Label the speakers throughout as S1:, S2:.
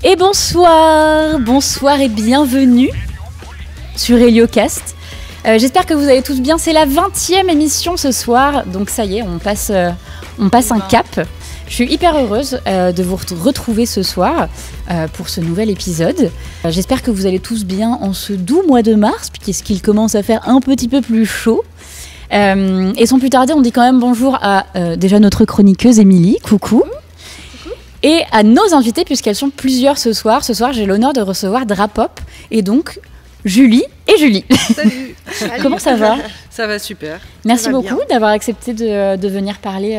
S1: Et bonsoir et bienvenue sur Héliocast. J'espère que vous allez tous bien, c'est la 20e émission ce soir, donc ça y est, on passe un cap. Je suis hyper heureuse de vous retrouver ce soir pour ce nouvel épisode. J'espère que vous allez tous bien en ce doux mois de mars, puisqu'il commence à faire un petit peu plus chaud. Et sans plus tarder, on dit quand même bonjour à déjà notre chroniqueuse Émilie, coucou. Et à nos invités, puisqu'elles sont plusieurs ce soir. Ce soir, j'ai l'honneur de recevoir Drapop et donc Julie et Julie.
S2: Salut.
S1: Comment ça va ?
S2: Ça va super.
S1: Merci beaucoup d'avoir accepté de venir parler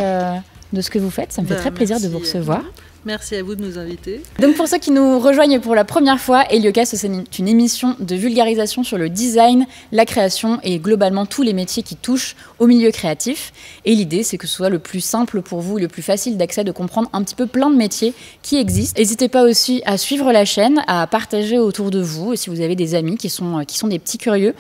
S1: de ce que vous faites. Ça me fait très plaisir de vous recevoir.
S2: Merci à vous de nous inviter.
S1: Donc pour ceux qui nous rejoignent pour la première fois, Héliocast, c'est une émission de vulgarisation sur le design, la création et globalement tous les métiers qui touchent au milieu créatif. Et l'idée, c'est que ce soit le plus simple pour vous, le plus facile d'accès, de comprendre un petit peu plein de métiers qui existent. N'hésitez pas aussi à suivre la chaîne, à partager autour de vous, et si vous avez des amis qui sont des petits curieux.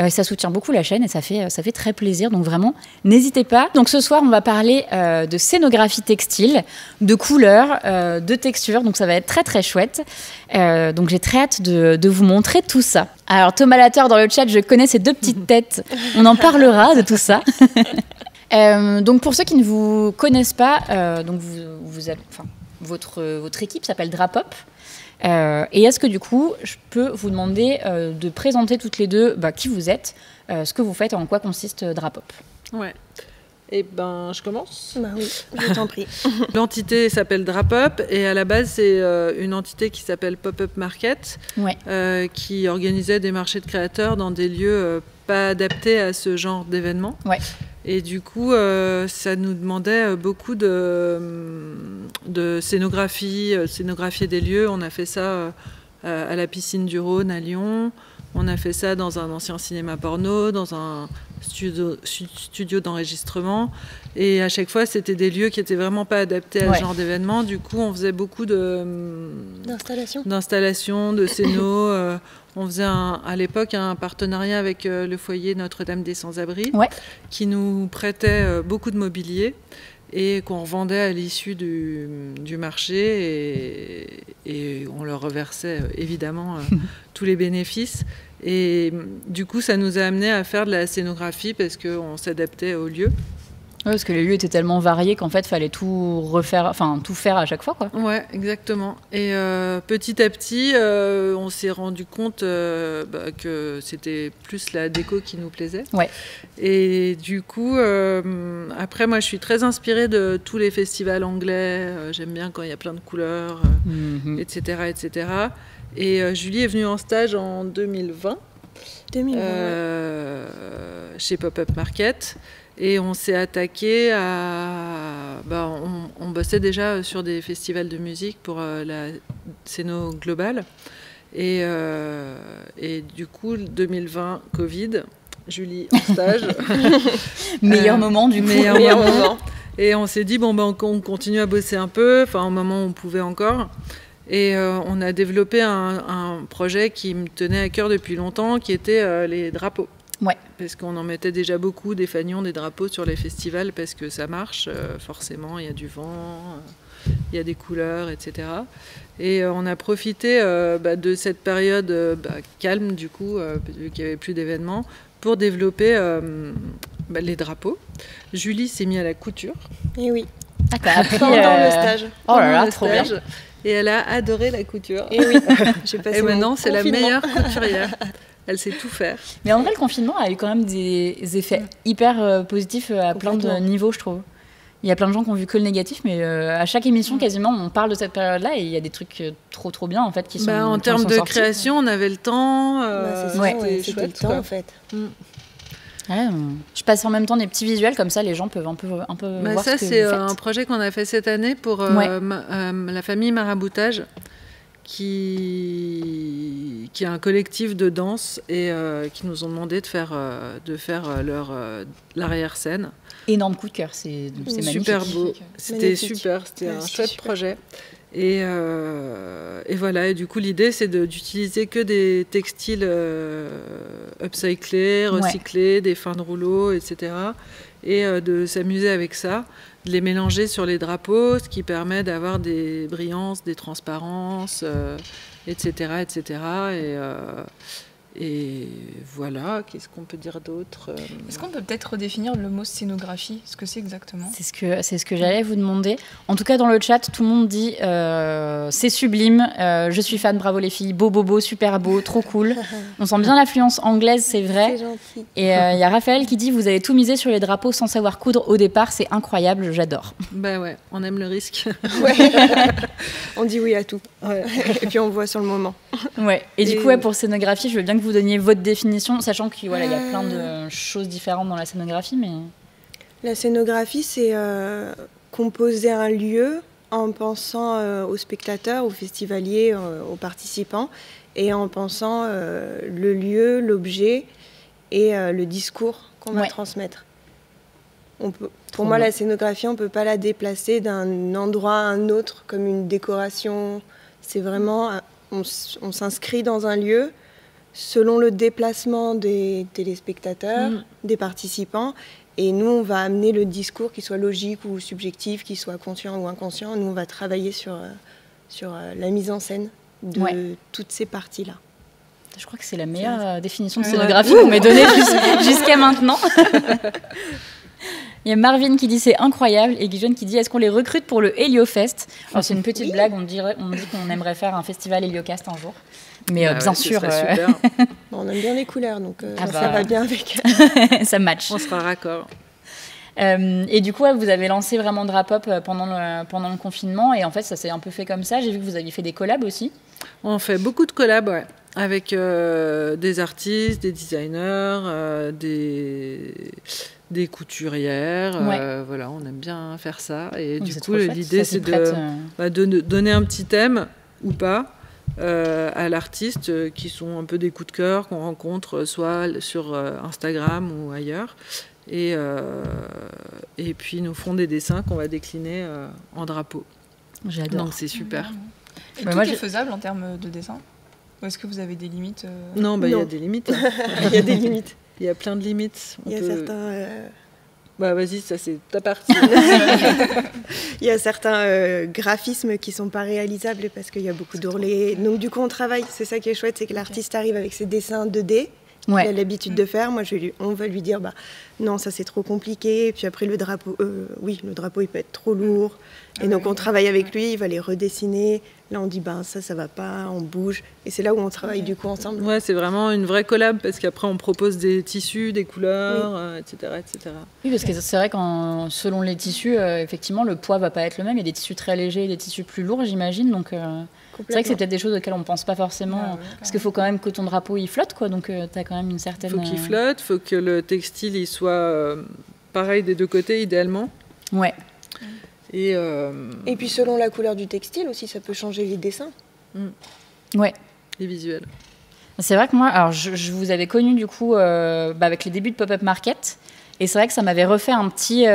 S1: Ça soutient beaucoup la chaîne et ça fait très plaisir. Donc vraiment, n'hésitez pas. Donc ce soir, on va parler de scénographie textile, de couleurs, de texture, donc ça va être très très chouette. Donc j'ai très hâte de vous montrer tout ça. Alors Thomas Lateur dans le chat, je connais ces deux petites têtes, on en parlera de tout ça. Donc pour ceux qui ne vous connaissent pas, donc votre équipe s'appelle Drapop. Et est-ce que du coup, je peux vous demander de présenter toutes les deux qui vous êtes, ce que vous faites et en quoi consiste Drapop.
S2: Ouais. Eh ben, je commence.
S3: Bah oui, je t'en prie.
S2: L'entité s'appelle Drapop et à la base, c'est une entité qui s'appelle Pop-Up Market, qui organisait des marchés de créateurs dans des lieux pas adaptés à ce genre d'événements. Ouais. Et du coup, ça nous demandait beaucoup de scénographie, scénographier des lieux. On a fait ça à la piscine du Rhône à Lyon. On a fait ça dans un ancien cinéma porno, dans un studio d'enregistrement. Et à chaque fois, c'était des lieux qui n'étaient vraiment pas adaptés à ce genre d'événement. Du coup, on faisait beaucoup d'installations, de scénos. On faisait à l'époque un partenariat avec le foyer Notre-Dame des Sans-Abris, qui nous prêtait beaucoup de mobilier et qu'on revendait à l'issue du marché et on leur reversait évidemment tous les bénéfices. Et du coup, ça nous a amené à faire de la scénographie parce qu'on s'adaptait au lieu.
S1: Ouais, parce que les lieux étaient tellement variés qu'en fait, il fallait tout refaire, tout faire à chaque fois, quoi.
S2: Ouais, exactement. Et petit à petit, on s'est rendu compte que c'était plus la déco qui nous plaisait. Ouais. Et du coup, après, moi, je suis très inspirée de tous les festivals anglais. J'aime bien quand il y a plein de couleurs, etc., etc. Et Julie est venue en stage en 2020. Chez Pop-Up Market. Et on s'est attaqué à... on bossait déjà sur des festivals de musique pour la Scéno Global. Et du coup, 2020, Covid, Julie en stage.
S1: Meilleur moment du coup.
S2: Meilleur moment. Et on s'est dit, on continue à bosser un peu, au moment où on pouvait encore. Et on a développé un projet qui me tenait à cœur depuis longtemps, qui était les drapeaux. Ouais. Parce qu'on en mettait déjà beaucoup, des fanions, des drapeaux sur les festivals, parce que ça marche, forcément, il y a du vent, il y a des couleurs, etc. Et on a profité de cette période calme, du coup, vu qu'il n'y avait plus d'événements, pour développer les drapeaux. Julie s'est mise à la couture.
S3: Et oui.
S2: Pendant le stage.
S1: Oh là là, trop bien.
S2: Et elle a adoré la couture.
S3: Et oui.
S2: Et maintenant, c'est la meilleure couturière. Elle sait tout faire.
S1: Mais en vrai, le confinement a eu quand même des effets hyper positifs à plein de niveaux, je trouve. Il y a plein de gens qui ont vu que le négatif, mais à chaque émission, quasiment, on parle de cette période-là et il y a des trucs trop bien, en fait, qui sont
S2: en termes de création, on avait le temps.
S3: C'était le temps, en fait.
S1: Ouais, je passe en même temps des petits visuels, comme ça, les gens peuvent un peu voir ce que vous faites.
S2: Ça, c'est un projet qu'on a fait cette année pour la famille Maraboutage, qui est un collectif de danse et qui nous ont demandé de faire l'arrière-scène.
S1: Énorme coup de cœur, c'est magnifique.
S2: Super beau, c'était super, c'était un chouette projet. Et voilà, et du coup l'idée c'est d'utiliser que des textiles upcyclés, recyclés, des fins de rouleau, etc. et de s'amuser avec ça, de les mélanger sur les drapeaux, ce qui permet d'avoir des brillances, des transparences, etc., etc. Et voilà, qu'est-ce qu'on peut dire d'autre ?
S4: Est-ce qu'on peut peut-être redéfinir le mot scénographie, ce que c'est exactement ?
S1: C'est ce que j'allais vous demander. En tout cas, dans le chat, tout le monde dit c'est sublime, je suis fan, bravo les filles, beau, super beau, trop cool. On sent bien l'influence anglaise, c'est vrai.
S3: C'est gentil.
S1: Et il y a Raphaël qui dit vous avez tout misé sur les drapeaux sans savoir coudre au départ, c'est incroyable, j'adore.
S2: Bah ouais, on aime le risque.
S3: Ouais. On dit oui à tout. Ouais. Et puis on voit sur le moment.
S1: Ouais. Et du coup, pour scénographie, je veux bien que vous donniez votre définition, sachant qu'il y a plein de choses différentes dans la scénographie. Mais
S3: la scénographie, c'est composer un lieu en pensant aux spectateurs, aux festivaliers, aux participants, et en pensant le lieu, l'objet et le discours qu'on va transmettre. Pour moi, la scénographie, on ne peut pas la déplacer d'un endroit à un autre comme une décoration. C'est vraiment, on s'inscrit dans un lieu selon le déplacement des téléspectateurs, des participants. Et nous, on va amener le discours, qu'il soit logique ou subjectif, qu'il soit conscient ou inconscient. Nous, on va travailler sur la mise en scène de toutes ces parties-là.
S1: Je crois que c'est la meilleure définition de scénographie qu'on m'ait donnée jusqu'à maintenant. Il y a Marvin qui dit c'est incroyable et Guijonne qui dit est-ce qu'on les recrute pour le HelioFest ? Alors c'est une petite blague, on dit qu'on aimerait faire un festival HelioCast un jour. Mais bien sûr,
S3: on aime bien les couleurs, donc ça va bien avec.
S1: Ça match.
S2: On sera raccord.
S1: Et du coup, vous avez lancé vraiment Drapop pendant le confinement et en fait, ça s'est un peu fait comme ça. J'ai vu que vous aviez fait des collabs aussi.
S2: On fait beaucoup de collabs, ouais. Avec des artistes, des designers, des couturières. Voilà, on aime bien faire ça. Et du coup, l'idée, c'est de donner un petit thème ou pas à l'artiste qui sont un peu des coups de cœur qu'on rencontre soit sur Instagram ou ailleurs. Et puis, ils nous font des dessins qu'on va décliner en drapeau.
S1: J'adore.
S2: Donc, c'est super.
S4: Et tout est faisable en termes de dessin ? Ou est-ce que vous avez des limites
S2: Non, il y a des limites.
S3: Il y a des limites.
S2: Il y a plein de limites.
S3: Il y a certains...
S2: vas-y, ça c'est ta partie.
S3: Il y a certains graphismes qui ne sont pas réalisables parce qu'il y a beaucoup d'ourlets. Donc du coup, on travaille. C'est ça qui est chouette, c'est que l'artiste arrive avec ses dessins 2D. Il a l'habitude de faire. Moi, on va lui dire, non, ça c'est trop compliqué. Et puis après, le drapeau, le drapeau, il peut être trop lourd. Et donc, on travaille avec lui, il va les redessiner. Là, on dit, ça va pas, on bouge. Et c'est là où on travaille du coup ensemble.
S2: Ouais, c'est vraiment une vraie collab parce qu'après, on propose des tissus, des couleurs, etc., etc. Oui,
S1: parce que c'est vrai qu'en selon les tissus, effectivement, le poids va pas être le même. Il y a des tissus très légers et des tissus plus lourds, j'imagine. Donc, c'est vrai que c'est peut-être des choses auxquelles on ne pense pas forcément. Parce qu'il faut quand même que ton drapeau, il flotte, quoi. Donc, tu as quand même une certaine...
S2: Il faut qu'il flotte, il faut que le textile, il soit pareil des deux côtés, idéalement.
S1: Ouais.
S3: Et puis selon la couleur du textile aussi, ça peut changer les dessins.
S1: Ouais.
S2: Les visuels.
S1: C'est vrai que moi, alors je vous avais connu du coup avec les débuts de Pop-Up Market, et c'est vrai que ça m'avait refait un petit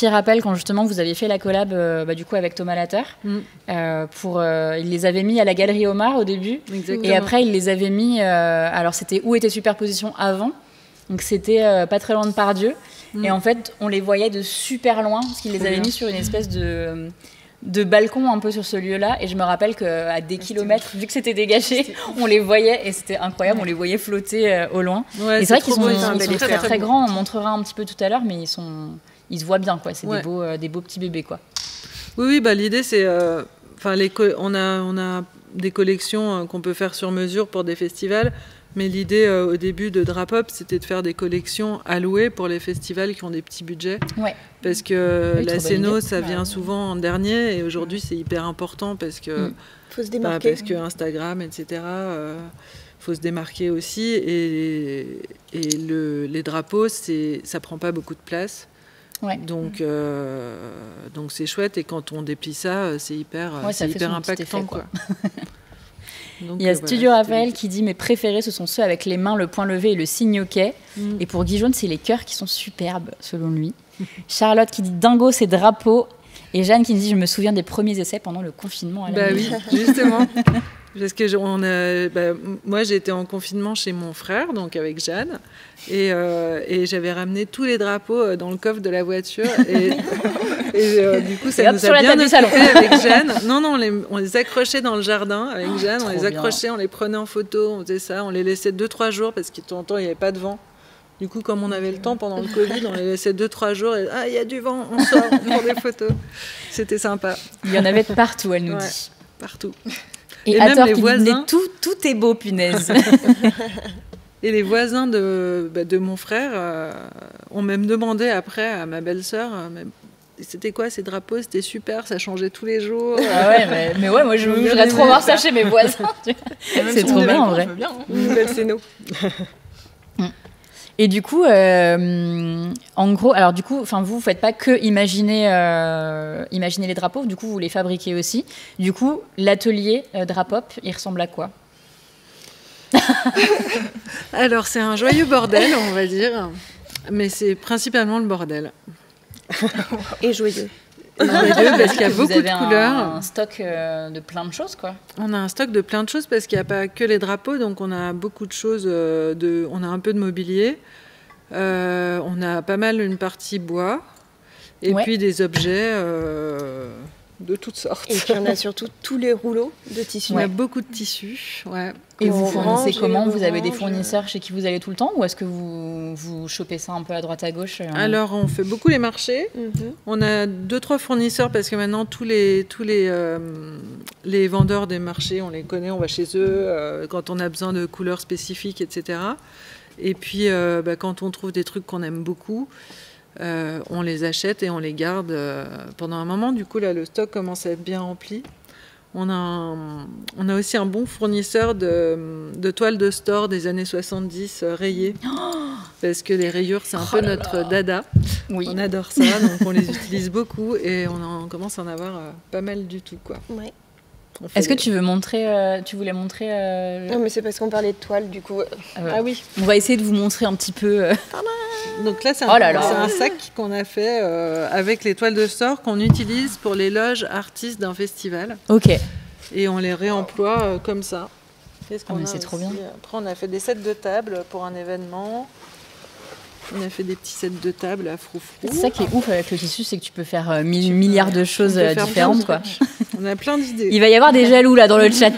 S1: rappel quand justement vous aviez fait la collab du coup avec Thomas Latter. Il les avait mis à la Galerie Omar au début. Exactement. Et après il les avait mis. Alors c'était Où était Superposition avant, donc c'était pas très loin de Pardieu. Et en fait, on les voyait de super loin, parce qu'ils les avaient mis sur une espèce de balcon un peu sur ce lieu-là. Et je me rappelle qu'à des kilomètres, vu que c'était dégagé, on les voyait et c'était incroyable, on les voyait flotter au loin. Ouais, et c'est vrai qu'ils sont très, très grands, on montrera un petit peu tout à l'heure, mais ils se voient bien, quoi. C'est des beaux petits bébés, quoi.
S2: Oui, l'idée, c'est... on a des collections qu'on peut faire sur mesure pour des festivals. Mais l'idée au début de Drapop, c'était de faire des collections allouées pour les festivals qui ont des petits budgets. Ouais. Parce que la scéno, ça vient souvent en dernier. Et aujourd'hui, c'est hyper important parce que,
S3: faut se démarquer.
S2: Parce que Instagram, etc., faut se démarquer aussi. Et les drapeaux, ça prend pas beaucoup de place. Ouais. Donc c'est chouette. Et quand on déplie ça, c'est hyper impactant. Quoi. Donc,
S1: il y a Studio Raphaël qui dit mes préférés ce sont ceux avec les mains, le poing levé et le signe OK. Et pour Guijonne, c'est les cœurs qui sont superbes selon lui. Charlotte qui dit dingo, ces drapeaux. Et Jeanne qui nous dit, je me souviens des premiers essais pendant le confinement à la maison.
S2: Oui, justement. Parce que moi, j'étais en confinement chez mon frère, donc avec Jeanne, et j'avais ramené tous les drapeaux dans le coffre de la voiture. Du coup, ça nous a bien occupé avec Jeanne. Non, on les accrochait dans le jardin avec Jeanne. On les accrochait, on les prenait en photo, on faisait ça. On les laissait 2-3 jours parce qu'il il n'y avait pas de vent. Du coup, comme on avait le temps pendant le Covid, on les laissait 2-3 jours. Et il y a du vent, on sort, on prend des photos. C'était sympa.
S1: Il y en avait de partout, elle nous dit.
S2: Partout.
S1: Et à tort, les voisins, tout est beau, punaise.
S2: Et les voisins de mon frère ont même demandé après à ma belle-sœur, c'était quoi ces drapeaux, c'était super, ça changeait tous les jours.
S1: Ah ouais, mais ouais, moi je voudrais trop voir ça chez mes voisins. C'est trop bien en vrai.
S3: Une nouvelle scéno.
S1: Et du coup, en gros, alors du coup, vous faites pas que imaginer les drapeaux, du coup vous les fabriquez aussi. Du coup, l'atelier Drapop, il ressemble à quoi?
S2: Alors c'est un joyeux bordel, on va dire, mais c'est principalement le bordel.
S3: Et joyeux.
S2: Parce qu'il y a beaucoup de couleurs.
S1: Un stock de plein de choses, quoi.
S2: On a un stock de plein de choses parce qu'il n'y a pas que les drapeaux, donc on a beaucoup de choses. On a un peu de mobilier. On a pas mal une partie bois. Et puis des objets de toutes sortes.
S3: Et puis on a surtout tous les rouleaux de tissus.
S2: On a beaucoup de tissus. Ouais.
S1: Et vous fournissez comment? Vous avez des fournisseurs chez qui vous allez tout le temps, ou est-ce que vous chopez ça un peu à droite à gauche?
S2: Alors on fait beaucoup les marchés. On a 2-3 fournisseurs parce que maintenant tous les vendeurs des marchés, on les connaît, on va chez eux quand on a besoin de couleurs spécifiques, etc. Et puis quand on trouve des trucs qu'on aime beaucoup, on les achète et on les garde pendant un moment. Du coup là le stock commence à être bien rempli. On a aussi un bon fournisseur de toiles de store des années 70 rayées. Parce que les rayures, c'est un peu notre dada. Oui. On adore ça, donc on les utilise beaucoup et on commence à en avoir pas mal du tout, quoi.
S3: Ouais.
S1: Est-ce que tu voulais montrer
S3: Non, mais c'est parce qu'on parlait de toile, du coup.
S1: Ah oui. On va essayer de vous montrer un petit peu.
S2: Donc là, c'est un sac qu'on a fait avec les toiles de store qu'on utilise pour les loges artistes d'un festival.
S1: Ok.
S2: Et on les réemploie comme ça.
S1: C'est trop bien.
S2: Après, on a fait des sets de table pour un événement. On a fait des petits sets de table à froufrou.
S1: C'est ça qui est ouf avec le tissu, c'est que tu peux faire milliards de choses différentes, quoi.
S2: On a plein d'idées.
S1: Il va y avoir des jaloux là dans le chat.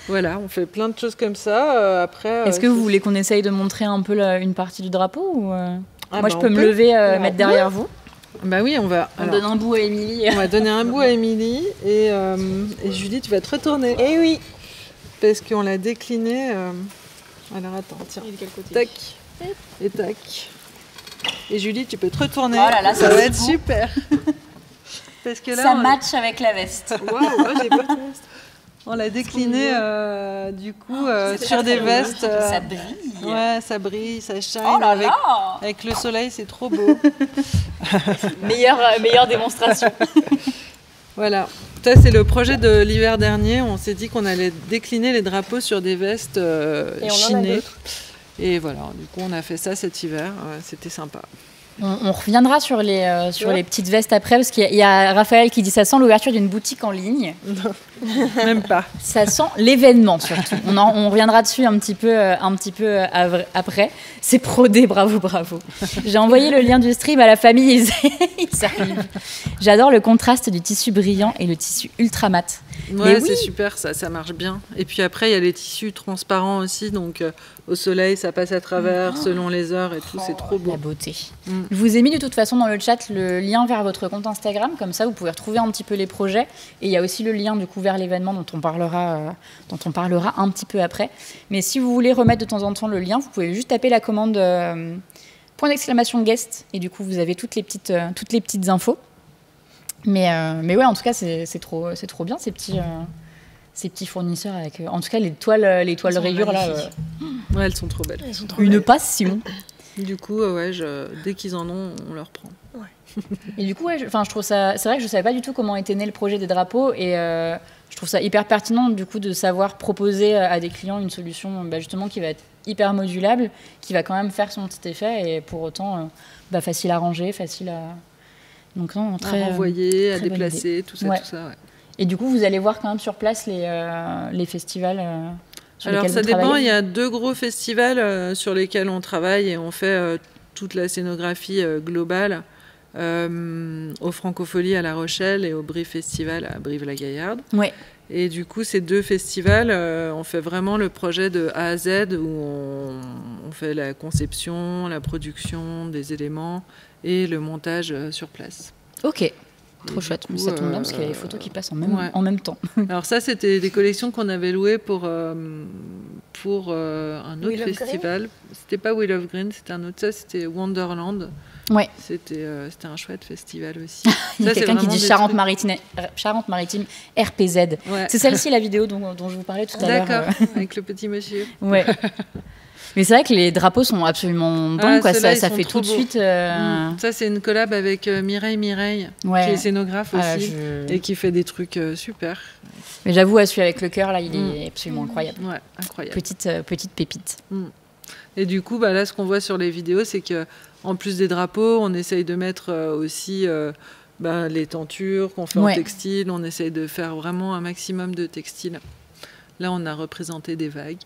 S2: Voilà, on fait plein de choses comme ça. Après,
S1: est-ce que vous voulez qu'on essaye de montrer un peu une partie du drapeau ou moi, je peux me lever, mettre derrière vous.
S2: Bah oui, on va.
S1: On donne un bout à Émilie.
S2: On va donner un bout à Émilie et Julie, tu vas te retourner.
S3: Eh oui.
S2: Parce qu'on l'a décliné. Alors attends, tiens.
S3: Et de quel côté?
S2: Tac. Et tac. Et Julie, tu peux te retourner.
S1: Oh là là,
S2: ça va être super. Parce que là,
S1: ça match avec la veste.
S2: Waouh, j'ai pas de veste. On l'a décliné du coup sur des vestes.
S1: Ça brille.
S2: Ouais, ça brille, ça shine.
S1: Oh là là.
S2: Avec le soleil, c'est trop beau.
S1: meilleure démonstration.
S2: Voilà. Ça, c'est le projet de l'hiver dernier. On s'est dit qu'on allait décliner les drapeaux sur des vestes chinées. Et voilà, du coup, on a fait ça cet hiver. C'était sympa.
S1: On reviendra sur les petites vestes après, parce qu'il y a Raphaël qui dit ça sent l'ouverture d'une boutique en ligne.
S2: Non, même pas.
S1: Ça sent l'événement surtout. On reviendra dessus un petit peu après. C'est prodé, bravo. J'ai envoyé le lien du stream à la famille, ils arrivent. J'adore le contraste du tissu brillant et le tissu ultra mat.
S2: Ouais, c'est super, ça marche bien. Et puis après, il y a les tissus transparents aussi, donc au soleil, ça passe à travers selon les heures et tout, c'est trop beau.
S1: La beauté. Je vous ai mis de toute façon dans le chat le lien vers votre compte Instagram, comme ça vous pouvez retrouver un petit peu les projets. Et il y a aussi le lien du coup vers l'événement dont on parlera un petit peu après. Mais si vous voulez remettre de temps en temps le lien, vous pouvez juste taper la commande *guest et du coup vous avez toutes les petites infos. Mais ouais, en tout cas, c'est trop bien ces petits fournisseurs avec, en tout cas, les toiles rayures là.
S2: Ouais, elles sont trop belles.
S1: Une passion.
S2: Du coup, dès qu'ils en ont, on leur prend.
S1: Ouais. Et du coup, je trouve ça. C'est vrai que je savais pas du tout comment était né le projet des drapeaux et je trouve ça hyper pertinent du coup de savoir proposer à des clients une solution justement qui va être hyper modulable, qui va quand même faire son petit effet et pour autant facile à ranger, facile Donc non,
S2: à renvoyer, à
S1: très bonne
S2: déplacer,
S1: idée.
S2: tout ça,
S1: Ouais.
S2: tout ça. Ouais.
S1: Et du coup, vous allez voir quand même sur place les festivals sur
S2: Alors
S1: lesquels
S2: ça
S1: vous
S2: dépend,
S1: travaillez.
S2: il y a 2 gros festivals sur lesquels on travaille et on fait toute la scénographie globale au Francophonie à La Rochelle et au Brive Festival à Brive-la-Gaillarde.
S1: Ouais.
S2: Et du coup, ces 2 festivals, on fait vraiment le projet de A à Z où on fait la conception, la production des éléments et le montage sur place.
S1: Ok. Trop
S2: Et
S1: chouette.
S2: du
S1: Mais
S2: coup,
S1: ça tombe bien parce qu'il y a les photos qui passent
S2: ouais.
S1: en même temps.
S2: Alors ça, c'était des collections qu'on avait louées pour un autre
S3: Wheel of
S2: festival. C'était pas Wheel of Green, c'était un autre. Ça, c'était Wonderland.
S1: Ouais.
S2: C'était un chouette festival aussi.
S1: Il y a
S2: Ça, c'est
S1: quelqu'un qui
S2: vraiment
S1: dit
S2: des
S1: Charente-Maritime RPZ.
S2: Ouais.
S1: C'est celle-ci la vidéo dont je vous parlais tout à l'heure.
S2: D'accord, avec le petit monsieur.
S1: Ouais. Mais c'est vrai que les drapeaux sont absolument bons,
S2: Ah,
S1: quoi.
S2: ceux-là,
S1: Ça
S2: ils sont
S1: fait
S2: trop
S1: tout de
S2: beaux.
S1: suite.
S2: Ça, c'est une collab avec Mireille,
S1: Ouais.
S2: qui est scénographe
S1: Ah,
S2: aussi, et qui fait des trucs super.
S1: Mais j'avoue, à celui avec le cœur, là, il est absolument incroyable.
S2: Ouais, incroyable.
S1: Petite pépite.
S2: Et du coup, là, ce qu'on voit sur les vidéos, c'est que en plus des drapeaux, on essaye de mettre aussi les tentures qu'on fait en textile. On essaye de faire vraiment un maximum de textile. Là, on a représenté des vagues.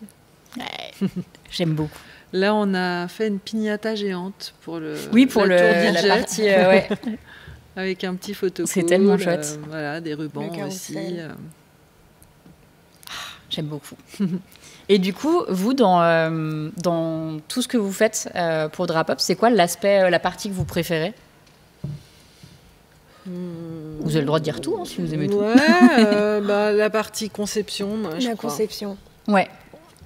S1: Ouais. J'aime beaucoup.
S2: Là, on a fait une piñata géante pour la
S1: la partie. Ouais.
S2: Avec un petit photocall.
S1: C'est tellement chouette.
S2: Voilà, des rubans aussi.
S1: J'aime beaucoup. Et du coup, vous, dans tout ce que vous faites pour Drapop, c'est quoi la partie que vous préférez ? Vous avez le droit de dire tout, hein, si vous aimez tout.
S2: Ouais, la partie conception, moi, je crois.
S3: Conception.
S1: Ouais.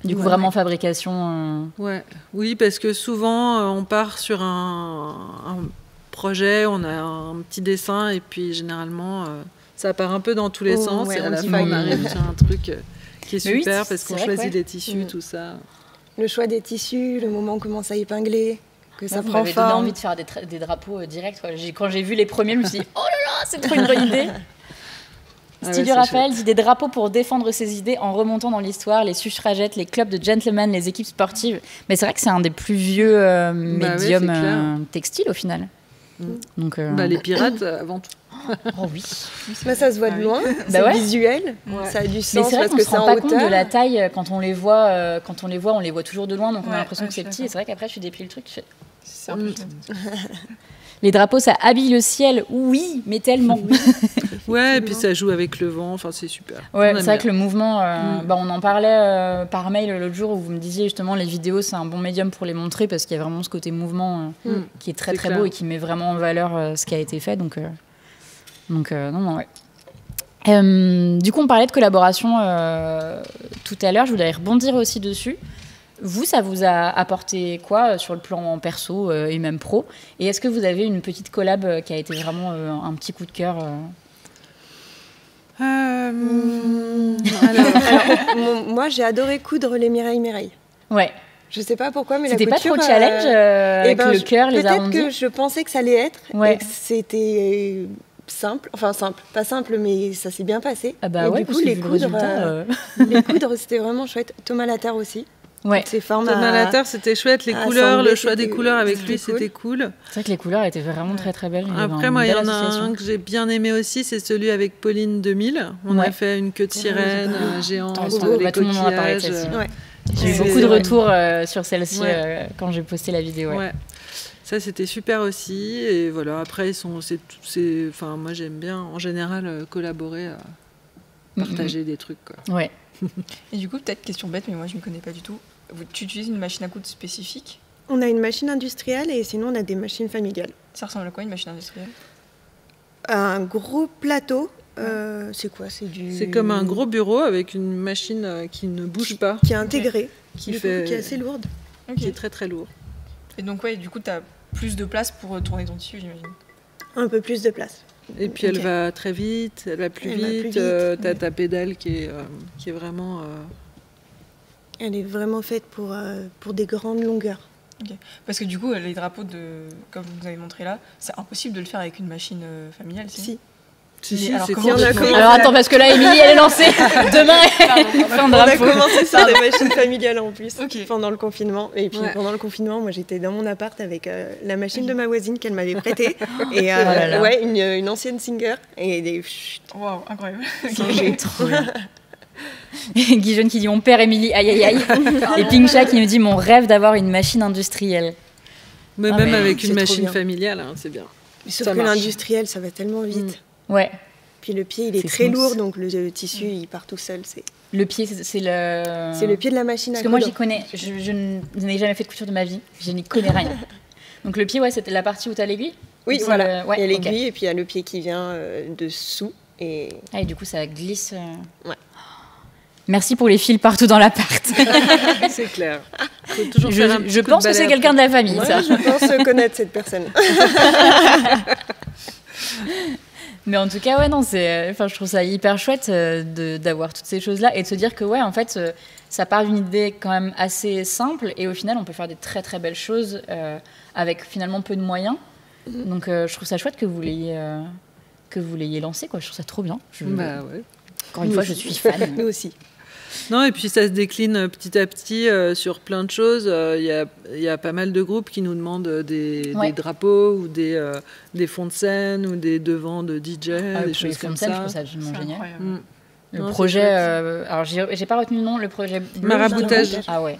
S1: Du coup, vraiment fabrication.
S2: Ouais. Oui, parce que souvent, on part sur un projet, on a un petit dessin, et puis généralement, ça part un peu dans tous les sens, et à la fin, on arrive sur un truc qui est super, parce qu'on choisit les tissus, tout ça.
S3: Le choix des tissus, le moment où on commence à épingler, que ça
S1: Vous
S3: prend
S1: m'avez donné
S3: forme.
S1: envie de faire des drapeaux directs. Quoi. Quand j'ai vu les premiers, je me suis dit, oh là là, c'est trop une bonne idée. Studio Raphaël dit des drapeaux pour défendre ses idées en remontant dans l'histoire, les suffragettes, les clubs de gentlemen, les équipes sportives. Mais c'est vrai que c'est un des plus vieux médiums textiles au final. Donc,
S2: les pirates avant tout.
S1: Oh oui.
S3: Ça se voit de loin, c'est visuel, ça a du sens.
S1: Mais c'est vrai
S3: parce
S1: qu'on
S3: que
S1: se rend
S3: c'est en
S1: pas compte de
S3: hauteur.
S1: la taille quand on les voit. On les voit toujours de loin, donc on a l'impression que c'est petit. Et c'est vrai qu'après, tu déplies le truc, tu fais.
S4: C'est un peu
S1: Les drapeaux, ça habille le ciel, oui, mais tellement.
S2: Ouais, et puis ça joue avec le vent, enfin c'est super.
S1: Ouais, c'est vrai que le mouvement, on en parlait par mail l'autre jour où vous me disiez justement les vidéos, c'est un bon médium pour les montrer parce qu'il y a vraiment ce côté mouvement qui est très très beau et qui met vraiment en valeur ce qui a été fait. Donc non, ouais. Du coup, on parlait de collaboration tout à l'heure, je voulais rebondir aussi dessus. Vous, ça vous a apporté quoi sur le plan perso et même pro ? Et est-ce que vous avez une petite collab qui a été vraiment un petit coup de cœur
S3: Moi, j'ai adoré coudre les Mireille.
S1: Ouais.
S3: Je sais pas pourquoi, mais
S1: c'était
S3: la couture...
S1: pas trop challenge avec le cœur, les arrondis.
S3: Peut-être que je pensais que ça allait être, et que c'était simple. Enfin, simple. Pas simple, mais ça s'est bien passé.
S1: Ah bah
S3: et
S1: ouais,
S3: du coup, les coudre, c'était vraiment chouette. Thomas Laterre aussi.
S1: Ouais.
S2: Thomas Laterre, c'était chouette. Les couleurs, le choix des couleurs avec lui, c'était cool.
S1: C'est vrai que les couleurs étaient vraiment très très belles.
S2: Après, moi, il y en a un que j'ai bien aimé aussi, c'est celui avec Pauline 2000. On a fait une queue de sirène géante, les
S1: tout le monde en a parlé de celle-ci. J'ai eu beaucoup de retours sur celle-ci quand j'ai posté la vidéo.
S2: Ouais. Ça, c'était super aussi. Et voilà, après, moi, j'aime bien, en général, collaborer, partager des trucs, quoi.
S1: Ouais.
S4: Et du coup, peut-être question bête, mais moi, je ne m'y connais pas du tout. Tu utilises une machine à coudre spécifique ?
S3: On a une machine industrielle et sinon, on a des machines familiales.
S4: Ça ressemble à quoi, une machine industrielle ?
S3: Un gros plateau. C'est quoi ?
S2: C'est comme un gros bureau avec une machine qui ne bouge pas.
S3: Qui est intégrée. Qui est assez lourde.
S2: Qui est très très lourde.
S4: Et donc, du coup, tu as plus de place pour tourner ton tissu, j'imagine.
S3: Un peu plus de place.
S2: Et puis elle va très vite, elle va plus vite. Tu as ta pédale qui est vraiment...
S3: Elle est vraiment faite pour des grandes longueurs.
S4: Okay. Parce que du coup, les drapeaux, comme vous avez montré là, c'est impossible de le faire avec une machine familiale,
S3: Si.
S2: Si,
S4: alors,
S2: c'est
S4: comment
S3: on a
S2: complètement-
S3: commencé-
S1: Alors attends, parce que là, Émilie, elle est lancée. Demain, fin de
S3: On a
S1: drapeau.
S3: commencé sur des machines familiales en plus
S4: Ok.
S3: pendant le confinement. Et puis
S2: Ouais.
S3: pendant le confinement, moi j'étais dans mon appart avec la machine de ma voisine qu'elle m'avait prêtée. Et
S1: là là.
S3: ouais, une ancienne Singer. Et des chut,
S4: Waouh, incroyable.
S3: j'ai
S1: Trop bien. Guy Jeune qui dit mon père Émilie, aïe aïe aïe. Et Pingcha qui me dit mon rêve d'avoir une machine industrielle.
S2: Mais
S1: Ah,
S2: même
S1: mais
S2: avec
S3: c'est
S2: une
S3: trop
S2: machine
S3: bien.
S2: familiale, hein, c'est bien.
S3: Sauf
S2: Ça
S3: que
S2: marche.
S3: l'industriel, ça va tellement vite.
S1: Ouais.
S3: Puis le pied, il est
S1: C'est
S3: très
S1: smooth.
S3: lourd, donc le tissu, il part tout seul.
S1: Le pied, c'est le.
S3: C'est le pied de la machine à
S1: Parce que moi,
S3: coudre.
S1: j'y connais. Je n'ai jamais fait de couture de ma vie. Je n'y connais rien. Donc le pied, ouais, c'était la partie où tu as l'aiguille.
S3: Oui,
S1: C'est
S3: voilà.
S1: le- ouais,
S3: il y a
S1: ok.
S3: l'aiguille et puis il y a le pied qui vient dessous. Et
S1: Ah, et du coup, ça glisse.
S3: Ouais.
S1: Merci pour les fils partout dans l'appart.
S2: C'est clair. Faut toujours faire un petit
S1: Je
S2: coup de
S1: pense que
S2: balai
S1: c'est
S2: après.
S1: quelqu'un de la famille,
S3: moi,
S1: ça.
S3: je pense connaître cette personne.
S1: Mais en tout cas, ouais, non, enfin, je trouve ça hyper chouette d'avoir toutes ces choses-là et de se dire que, ouais, en fait, ça part d'une idée quand même assez simple et au final, on peut faire des très très belles choses avec finalement peu de moyens. Donc, je trouve ça chouette que vous l'ayez lancé, quoi. Je trouve ça trop bien.
S2: Bah ouais.
S1: Encore une fois, je suis fan.
S3: Nous aussi.
S2: Non, et puis ça se décline petit à petit sur plein de choses. Il y a pas mal de groupes qui nous demandent des
S1: Ouais.
S2: drapeaux ou des fonds de scène ou des devants de DJ,
S1: Ah,
S2: des
S1: pour les
S2: choses
S1: fonds
S2: comme
S1: de scène, je
S2: ça.
S1: trouve ça absolument
S4: C'est
S1: génial.
S4: incroyable.
S2: Mm.
S1: Le
S2: Non, c'est
S1: projet,
S2: chouette.
S1: alors j'ai pas retenu le nom, le projet bleu,
S2: Maraboutage.
S1: Ah ouais.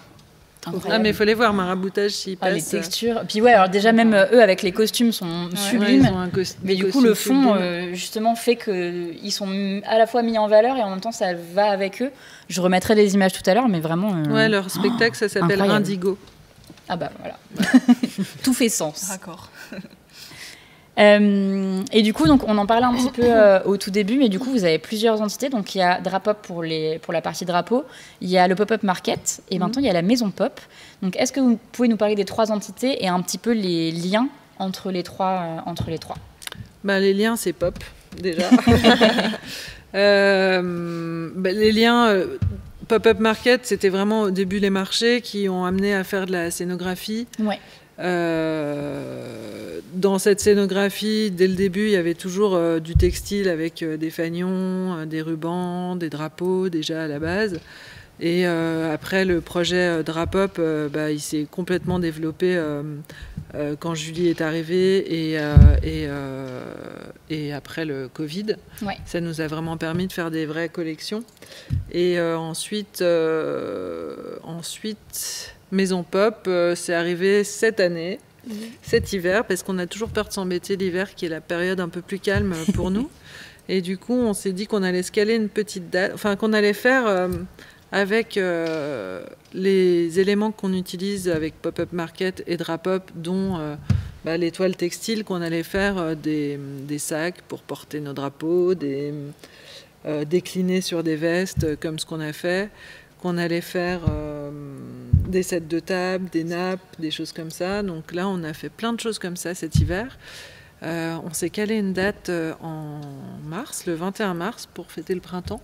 S2: Ah,
S1: Incroyable.
S2: mais il faut les voir, maraboutage s'ils
S1: Ah, les
S2: passent.
S1: textures. Puis ouais, alors déjà même eux avec les costumes sont
S2: Ouais,
S1: sublimes.
S2: ils ont un
S1: Mais du coup,
S2: costume
S1: le fond,
S2: sublime.
S1: justement, fait qu'ils sont à la fois mis en valeur et en même temps, ça va avec eux. Je remettrai des images tout à l'heure, mais vraiment.
S2: Ouais, leur spectacle, ça s'appelle
S1: incroyable.
S2: Indigo.
S1: Ah bah voilà. Tout fait sens.
S4: Raccord.
S1: Et du coup, donc, on en parlait un petit peu au tout début, mais du coup, vous avez plusieurs entités. Donc, il y a Drapop pour la partie drapeau, il y a le Pop-Up Market, et maintenant, il y a la Maison Pop. Donc, est-ce que vous pouvez nous parler des trois entités et un petit peu les liens entre les trois
S2: Bah, les liens, c'est pop, déjà. Les liens, Pop-Up Market, c'était vraiment au début les marchés qui ont amené à faire de la scénographie.
S1: Ouais.
S2: Dans cette scénographie, dès le début, il y avait toujours du textile avec des fanions, des rubans, des drapeaux déjà à la base. Et après, le projet Drapop, il s'est complètement développé quand Julie est arrivée et après le Covid.
S1: Ouais.
S2: Ça nous a vraiment permis de faire des vraies collections. Et ensuite, Maison Pop, c'est arrivé cette année, cet hiver, parce qu'on a toujours peur de s'embêter l'hiver, qui est la période un peu plus calme pour nous. Et du coup, on s'est dit qu'on allait se caler une petite date, enfin qu'on allait faire avec les éléments qu'on utilise avec Pop-Up Market et Drapop, dont les toiles textiles, qu'on allait faire des sacs pour porter nos drapeaux, décliner sur des vestes comme ce qu'on a fait, qu'on allait faire des sets de table, des nappes, des choses comme ça. Donc là, on a fait plein de choses comme ça cet hiver. On s'est calé une date en mars, le 21 mars, pour fêter le printemps,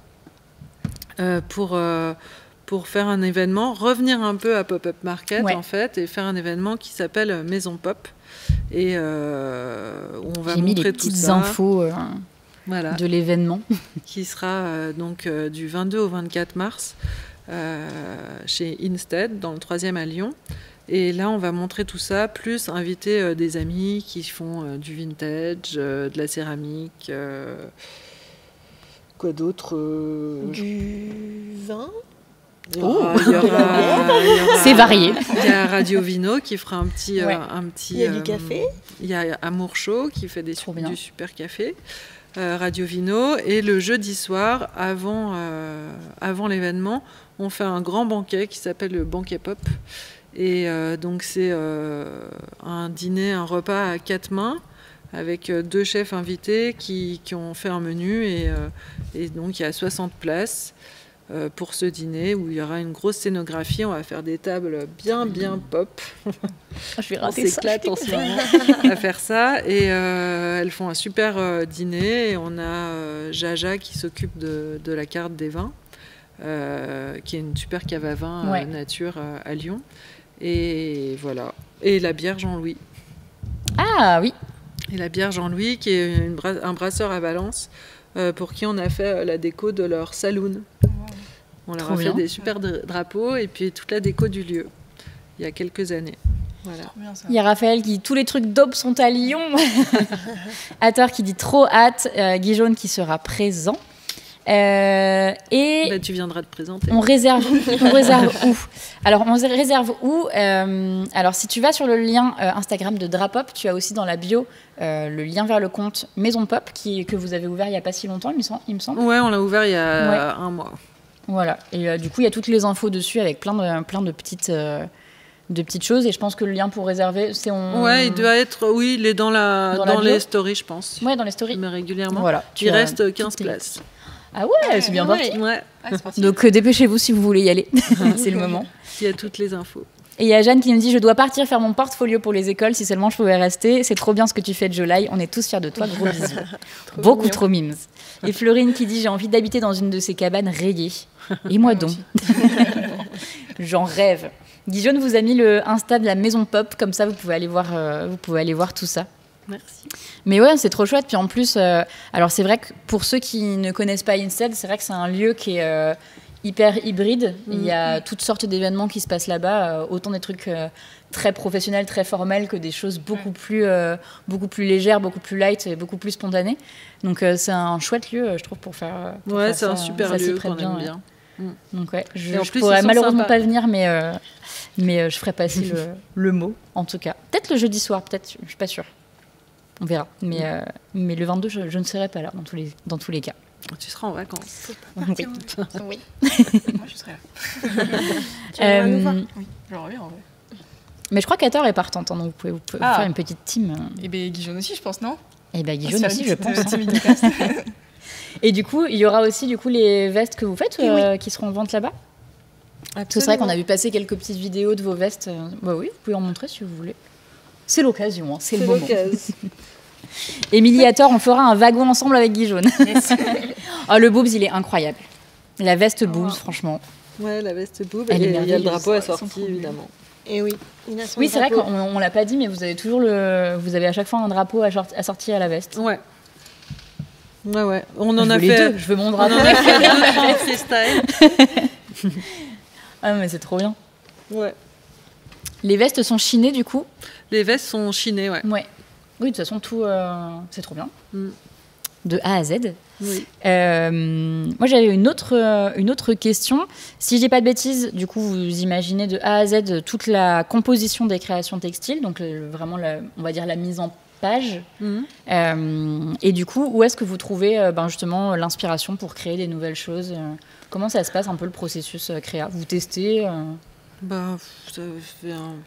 S2: pour faire un événement, revenir un peu à Pop-Up Market,
S1: Ouais.
S2: en fait, et faire un événement qui s'appelle Maison Pop. Et où on va
S1: J'ai mis
S2: montrer
S1: les
S2: tout
S1: petites
S2: ça.
S1: infos
S2: Voilà.
S1: de l'événement.
S2: Qui sera du 22 au 24 mars chez Instead, dans le 3e à Lyon. Et là, on va montrer tout ça, plus inviter des amis qui font du vintage, de la céramique, quoi d'autre
S3: Du vin.
S2: il y aura-
S1: C'est varié.
S2: Il y a Radio Vino qui fera un petit...
S1: Ouais.
S3: Il y a du café.
S2: Il y a Amour Chaud qui fait
S1: Trop bien.
S2: du super café. Radio Vino. Et le jeudi soir, avant l'événement, on fait un grand banquet qui s'appelle le Banquet Pop. Et donc c'est un dîner, un repas à 4 mains avec 2 chefs invités qui ont fait un menu. Et donc il y a 60 places pour ce dîner où il y aura une grosse scénographie. On va faire des tables bien pop.
S1: Je vais
S2: On
S1: rater ça.
S2: s'éclate en ce moment à faire ça. Et elles font un super dîner. Et on a Jaja qui s'occupe de la carte des vins, qui est une super cave à vin
S1: Ouais.
S2: nature à Lyon. Et voilà. Et la bière Jean-Louis.
S1: Ah oui.
S2: Et la bière Jean-Louis, qui est un brasseur à Valence, pour qui on a fait la déco de leur saloon. On leur a fait des super drapeaux et puis toute la déco du lieu, il y a quelques années. Voilà.
S1: Il y a Raphaël qui dit tous les trucs d'aube sont à Lyon. Hatter qui dit trop hâte. Guy Jaune qui sera présent. Et
S2: tu viendras te présenter.
S1: On réserve où? Alors, on réserve où? Alors, si tu vas sur le lien Instagram de Drapop, tu as aussi dans la bio le lien vers le compte Maison Pop que vous avez ouvert il n'y a pas si longtemps, il me semble.
S2: Ouais, on l'a ouvert il y a un mois. Voilà.
S1: Et du coup, il y a toutes les infos dessus avec plein de petites choses. Et je pense que le lien pour réserver, c'est
S2: Ouais, il doit être... Oui, il est dans les stories, je pense.
S1: Ouais, dans les stories.
S2: Mais régulièrement.
S1: Voilà.
S2: Il reste 15 places.
S1: Ah ouais, c'est bien parti.
S2: Ouais.
S4: C'est parti.
S1: Donc dépêchez-vous si vous voulez y aller. C'est le moment.
S2: Il y a toutes les infos.
S1: Et il y a Jeanne qui nous dit « Je dois partir faire mon portfolio pour les écoles. Si seulement je pouvais rester. C'est trop bien ce que tu fais, Jolai. On est tous fiers de toi. Gros bisous. » Beaucoup trop mimes. Et Florine qui dit « J'ai envie d'habiter dans une de ces cabanes rayées. » Et moi donc. J'en rêve. Guillaume vous a mis le Insta de la Maison Pop. Comme ça, vous pouvez aller voir tout ça.
S2: Merci.
S1: Mais ouais, c'est trop chouette. Puis en plus, alors c'est vrai que pour ceux qui ne connaissent pas Instead, c'est vrai que c'est un lieu qui est hyper hybride. Il y a toutes sortes d'événements qui se passent là-bas, autant des trucs très professionnels, très formels, que des choses beaucoup plus légères, beaucoup plus light et beaucoup plus spontanées. Donc c'est un chouette lieu, je trouve, pour faire.
S2: Ouais, c'est un super lieu qu'on aime bien.
S1: Donc ouais, je pourrais malheureusement pas venir, mais je ferai passer le mot, en tout cas. Peut-être le jeudi soir, peut-être, je suis pas sûre. On verra. Mais le 22, je ne serai pas là, dans tous les cas.
S2: Tu seras en vacances.
S1: Oui.
S4: Oui. Moi, je serai là.
S3: Tu vas nous voir.
S4: Oui, j'aimerais bien, en vrai.
S1: Mais je crois qu'Hatter est partante, hein, donc vous pouvez faire une petite team.
S4: Et bien, Guy Jaune aussi, je pense, non?
S1: Et bien, Guy Jaune aussi, je pense.
S4: Hein.
S1: Et du coup, il y aura aussi les vestes que vous faites qui seront en vente là-bas. C'est vrai qu'on a vu passer quelques petites vidéos de vos vestes. Bah oui, vous pouvez en montrer si vous voulez. C'est l'occasion, hein, c'est le moment. Émilie Hatter, on fera un wagon ensemble avec Guy Jaune.
S4: Yes.
S1: Oh, le boobs, il est incroyable. La veste boobs, franchement.
S2: Ouais, la veste boob.
S1: Elle est
S2: et il y a le
S1: merveilleuse.
S2: drapeau assorti, évidemment.
S3: Et oui.
S1: Oui, c'est vrai qu'on l'a pas dit, mais vous avez toujours vous avez à chaque fois un drapeau assorti à la veste.
S2: Ouais. Ouais. On en
S1: je
S2: a
S1: veux
S2: fait.
S1: Les deux. Je veux mon drapeau.
S2: On en a fait 2 freestyle.
S1: Ah, mais c'est trop bien.
S2: Ouais.
S1: Les vestes sont chinées, du coup.
S2: Les vestes sont chinées, ouais.
S1: Ouais. Oui, de toute façon, tout, c'est trop bien. De A à Z.
S2: Oui.
S1: Moi, j'avais une autre question. Si je dis pas de bêtises, du coup, vous imaginez de A à Z toute la composition des créations textiles, donc vraiment, on va dire la mise en page. Et du coup, où est-ce que vous trouvez justement l'inspiration pour créer des nouvelles choses? Comment ça se passe un peu le processus créa? Vous testez
S2: il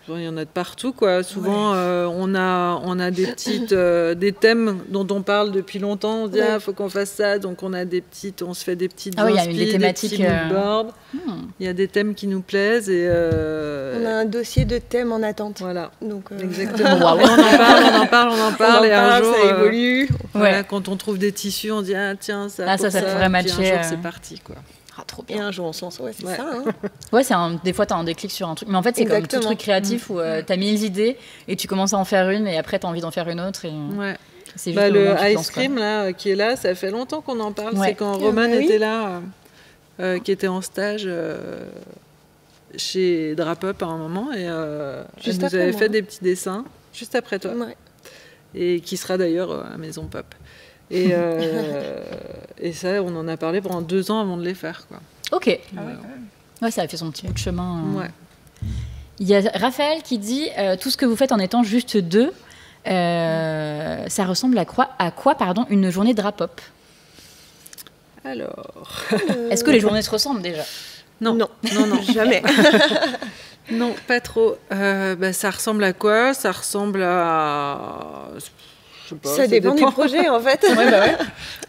S2: y en a de partout, quoi. Souvent, on a des thèmes dont on parle depuis longtemps. On se dit, faut qu'on fasse ça. Donc, on se fait des petites
S1: il y a des thématiques.
S2: Des petits moodboards. Il y a des thèmes qui nous plaisent. Et,
S3: on a un dossier de thèmes en attente.
S2: Voilà.
S3: Donc,
S2: exactement. On en parle. Et un jour,
S3: ça évolue.
S2: Voilà, quand on trouve des tissus, on dit, tiens, ça
S1: pourrait matcher.
S2: Puis un jour, c'est parti, quoi.
S1: Ah, trop bien.
S3: Et un jour on se lance, c'est ça. Hein.
S1: Ouais, des fois, tu as un déclic sur un truc. Mais en fait, c'est comme tout truc créatif où tu as 1000 idées et tu commences à en faire une et après, tu as envie d'en faire une autre. Et c'est juste
S2: le ice cream, là, qui est là, ça fait longtemps qu'on en parle. C'est quand Roman était là, qui était en stage chez Drapop à un moment. Et elle nous avait fait des petits dessins juste après toi. Ouais. Et qui sera d'ailleurs à Maison Pop. Et ça, on en a parlé pendant 2 ans avant de les faire, quoi.
S1: Ok. Ouais, ça a fait son petit bout de chemin. Ouais. Il y a Raphaël qui dit tout ce que vous faites en étant juste 2, ça ressemble à quoi, une journée Drapop?
S2: Alors.
S1: Est-ce que les journées se ressemblent déjà?
S3: Non, jamais.
S2: Non, pas trop. Ça ressemble à quoi? Ça ressemble à...
S3: Ça dépend du projet, en fait.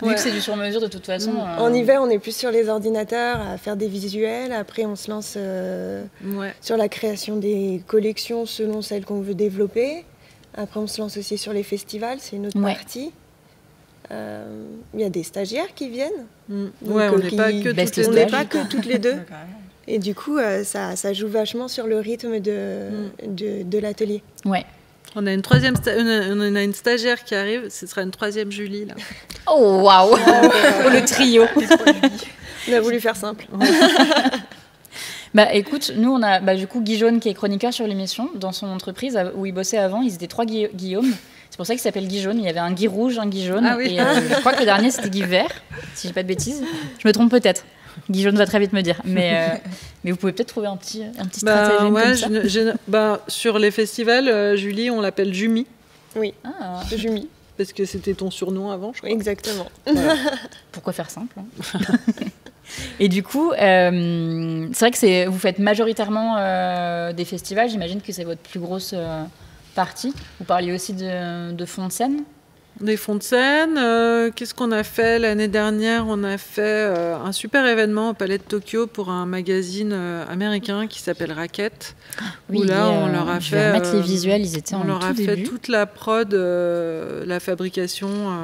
S1: Vu que c'est du sur-mesure, de toute façon.
S3: En hiver, on est plus sur les ordinateurs à faire des visuels. Après, on se lance sur la création des collections selon celles qu'on veut développer. Après, on se lance aussi sur les festivals. C'est une autre partie. Il y a des stagiaires qui viennent.
S2: On n'est pas que
S3: toutes les 2. Et du coup, ça joue vachement sur le rythme de l'atelier.
S1: Ouais.
S2: On a une stagiaire qui arrive, ce sera une 3e Julie, là.
S1: Oh, waouh. Le trio.
S3: On a voulu faire simple.
S1: Bah écoute, nous on a du coup Guy Jaune qui est chroniqueur sur l'émission dans son entreprise où il bossait avant. Ils étaient 3 Guillaume. C'est pour ça qu'il s'appelle Guy Jaune. Il y avait un Guy rouge, un Guy jaune.
S2: Ah oui.
S1: Et je crois que le dernier c'était Guy vert, si j'ai pas de bêtises. Je me trompe peut-être. Guy Jaune va très vite me dire. Mais vous pouvez peut-être trouver un petit stratagème comme ça.
S2: Sur les festivals, Julie, on l'appelle Jumi.
S3: Oui, Jumi.
S2: Parce que c'était ton surnom avant, je crois.
S3: Exactement.
S2: Voilà.
S1: Pourquoi faire simple hein. Et du coup, c'est vrai que vous faites majoritairement des festivals. J'imagine que c'est votre plus grosse partie. Vous parliez aussi de fonds de scène.
S2: Des fonds de scène. Qu'est-ce qu'on a fait l'année dernière? On a fait un super événement au Palais de Tokyo pour un magazine américain qui s'appelle Racket.
S1: Oui,
S2: où là, on leur a
S1: je vais
S2: fait.
S1: mettre les visuels, ils étaient en tout début.
S2: On leur a fait toute la prod, la fabrication,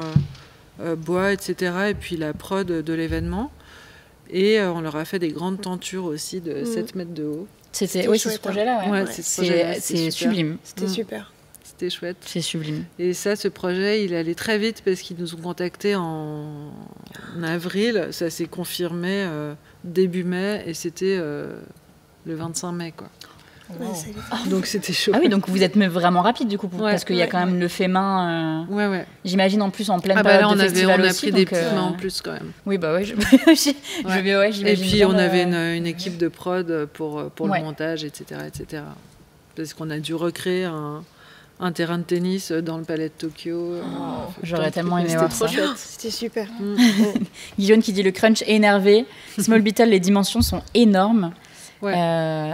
S2: bois, etc. Et puis la prod de l'événement. Et on leur a fait des grandes tentures aussi de 7 mètres de haut.
S1: C'est ce projet-là, ouais. C'est sublime.
S3: C'était super.
S2: C'était chouette.
S1: C'est sublime.
S2: Et ça, ce projet, il allait très vite parce qu'ils nous ont contactés en avril. Ça s'est confirmé début mai et c'était le 25 mai, quoi.
S3: Wow.
S2: Donc c'était chaud.
S1: Ah oui, donc vous êtes vraiment rapide du coup, parce qu'il y a quand même le fait main.
S2: Ouais.
S1: J'imagine en plus en pleine période de festival
S2: on a
S1: aussi.
S2: pris des petites mains en plus quand même.
S1: Oui, bah ouais. J'imagine.
S2: Et puis on avait une équipe de prod pour le montage, etc., etc. Parce qu'on a dû recréer un terrain de tennis dans le Palais de Tokyo.
S1: J'aurais tellement aimé voir ça.
S3: C'était super.
S1: Guillaume qui dit le crunch est énervé. Small Beetle, les dimensions sont énormes.
S2: Ouais.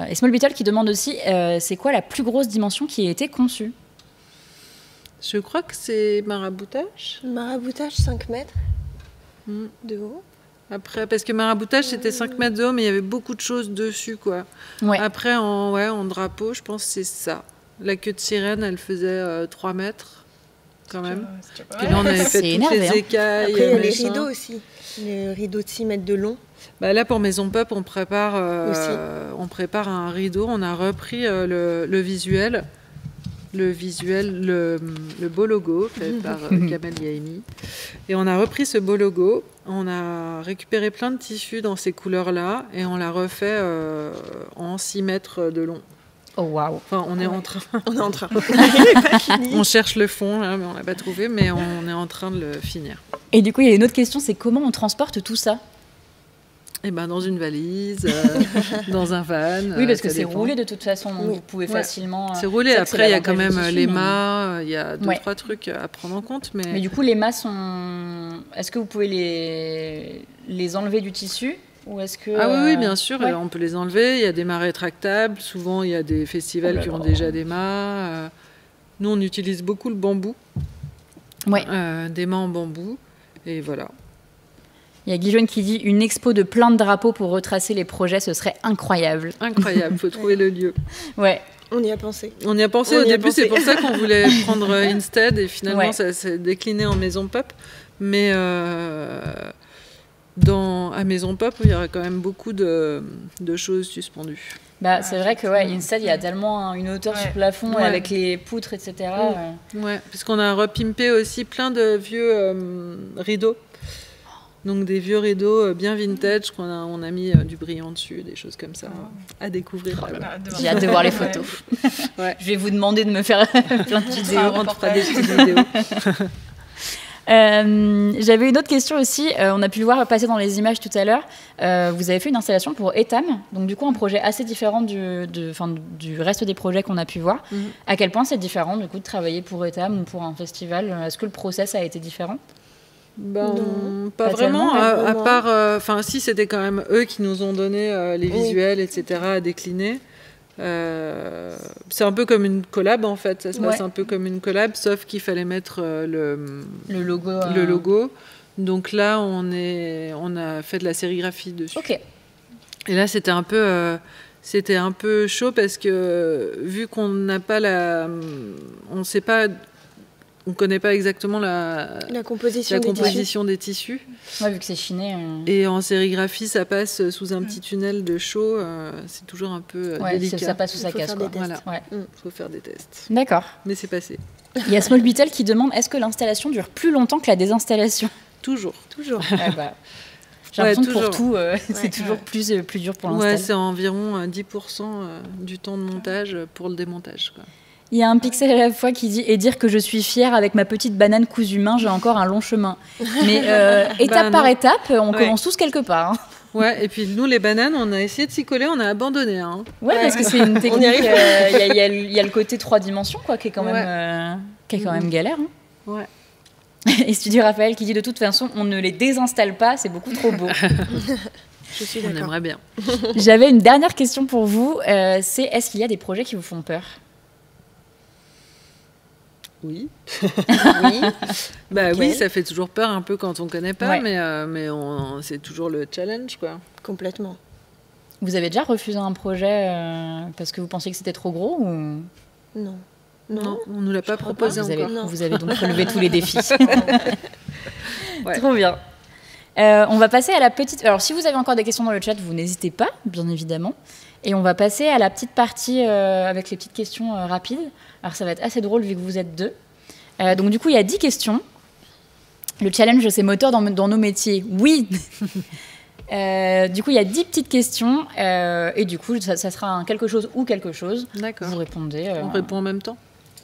S1: Et Small Beetle qui demande aussi c'est quoi la plus grosse dimension qui a été conçue?
S2: Je crois que c'est maraboutage.
S3: Maraboutage, 5 mètres de haut.
S2: Après, parce que maraboutage, c'était 5 mètres de haut, mais il y avait beaucoup de choses dessus, quoi.
S1: Ouais.
S2: Après, en drapeau, je pense que c'est ça. La queue de sirène, elle faisait 3 mètres, quand même. Puis là, on avait fait toutes les écailles.
S3: Après, il y a les rideaux aussi. Les rideaux de 6 mètres de long.
S2: Bah là, pour Maison Pop, on prépare un rideau. On a repris le visuel. Le beau logo fait par Kamel Yaimi. Et on a repris ce beau logo. On a récupéré plein de tissus dans ces couleurs-là et on l'a refait en 6 mètres de long.
S1: Oh waouh.
S2: Enfin, on est en train.
S3: On est en train.
S2: On cherche le fond, là, mais on l'a pas trouvé, mais on est en train de le finir.
S1: Et du coup, il y a une autre question, c'est comment on transporte tout ça?
S2: Eh ben, dans une valise, dans un van.
S1: Oui, parce que c'est roulé de toute façon, donc vous pouvez facilement...
S2: C'est roulé, après il y a quand même les mâts, il y a 2-3 trucs à prendre en compte. Mais
S1: du coup, les mâts sont... Est-ce que vous pouvez les enlever du tissu ou est-ce que...
S2: Ah oui, bien sûr, on peut les enlever. Il y a des mâts rétractables, souvent il y a des festivals qui ont déjà des mâts. Nous, on utilise beaucoup le bambou, des mâts en bambou, et voilà.
S1: Il y a Guy qui dit une expo de plein de drapeaux pour retracer les projets, ce serait incroyable.
S2: Incroyable, faut trouver le lieu.
S1: Ouais.
S3: On y a pensé.
S2: On y a pensé au début, c'est pour ça qu'on voulait prendre Instead et finalement ça s'est décliné en Maison Pop. Mais à Maison Pop, il y aurait quand même beaucoup de choses suspendues.
S1: Bah, c'est vrai que Instead, il y a tellement une hauteur sur le plafond avec les poutres, etc.
S2: Ouais, puisqu'on a repimpé aussi plein de vieux rideaux. Donc des vieux rideaux bien vintage qu'on a mis du brillant dessus, des choses comme ça à découvrir.
S1: J'ai hâte de voir les photos. Je vais vous demander de me faire plein de vidéos.
S2: On te fera des petites vidéos.
S1: J'avais une autre question aussi. On a pu le voir passer dans les images tout à l'heure. Vous avez fait une installation pour Etam, donc du coup un projet assez différent du reste des projets qu'on a pu voir. À quel point c'est différent du coup de travailler pour Etam ou pour un festival? Est-ce que le process a été différent?
S2: Non, pas vraiment, à part... si, c'était quand même eux qui nous ont donné les visuels, etc., à décliner. C'est un peu comme une collab, en fait. Ça se passe un peu comme une collab, sauf qu'il fallait mettre le logo. Donc là, on a fait de la sérigraphie dessus.
S1: Ok.
S2: Et là, c'était un peu chaud parce que vu qu'on n'a pas on ne sait pas on connaît pas exactement la
S3: composition,
S2: des tissus.
S1: Ouais, vu que c'est chiné.
S2: Et en sérigraphie, ça passe sous un petit tunnel de chaud. C'est toujours un peu délicat.
S1: Ça passe sous sa casse.
S2: Voilà. Faut faire des tests.
S1: D'accord.
S2: Mais c'est passé.
S1: Il y a Small Beetle qui demande est-ce que l'installation dure plus longtemps que la désinstallation?
S2: Toujours.
S1: J'ai l'impression que pour tout, c'est toujours plus dur pour l'installation.
S2: Ouais, c'est environ 10% du temps de montage pour le démontage, quoi.
S1: Il y a un pixel à la fois qui dit « Et dire que je suis fière avec ma petite banane cousue main, j'ai encore un long chemin. » Mais étape par étape, on commence tous quelque part. Hein.
S2: Ouais, et puis nous, les bananes, on a essayé de s'y coller, on a abandonné. Hein.
S1: Ouais, parce que c'est une technique. Il y a le côté 3 dimensions, quoi, qui est quand même galère. Hein.
S2: Ouais.
S1: Et Studio Raphaël qui dit « De toute façon, on ne les désinstalle pas, c'est beaucoup trop beau. »
S3: Je suis d'accord.
S2: On aimerait bien.
S1: J'avais une dernière question pour vous. C'est est-ce qu'il y a des projets qui vous font peur?
S2: Oui.
S3: Oui.
S2: Oui, ça fait toujours peur un peu quand on connaît pas,
S1: Ouais.
S2: mais c'est toujours le challenge, quoi.
S3: Complètement.
S1: Vous avez déjà refusé un projet parce que vous pensiez que c'était trop gros ou...
S3: Non.
S2: Non, on nous l'a pas proposé encore.
S1: Vous avez donc relevé tous les défis. Trop bien. On va passer à la petite... Alors, si vous avez encore des questions dans le chat, vous n'hésitez pas, bien évidemment. Et on va passer à la petite partie avec les petites questions rapides. Alors, ça va être assez drôle vu que vous êtes deux. Donc, du coup, il y a 10 questions. Le challenge, c'est moteur dans nos métiers. Oui. Du coup, il y a 10 petites questions. Et du coup, ça sera un quelque chose ou quelque chose.
S2: D'accord.
S1: Vous répondez.
S2: On répond en même temps?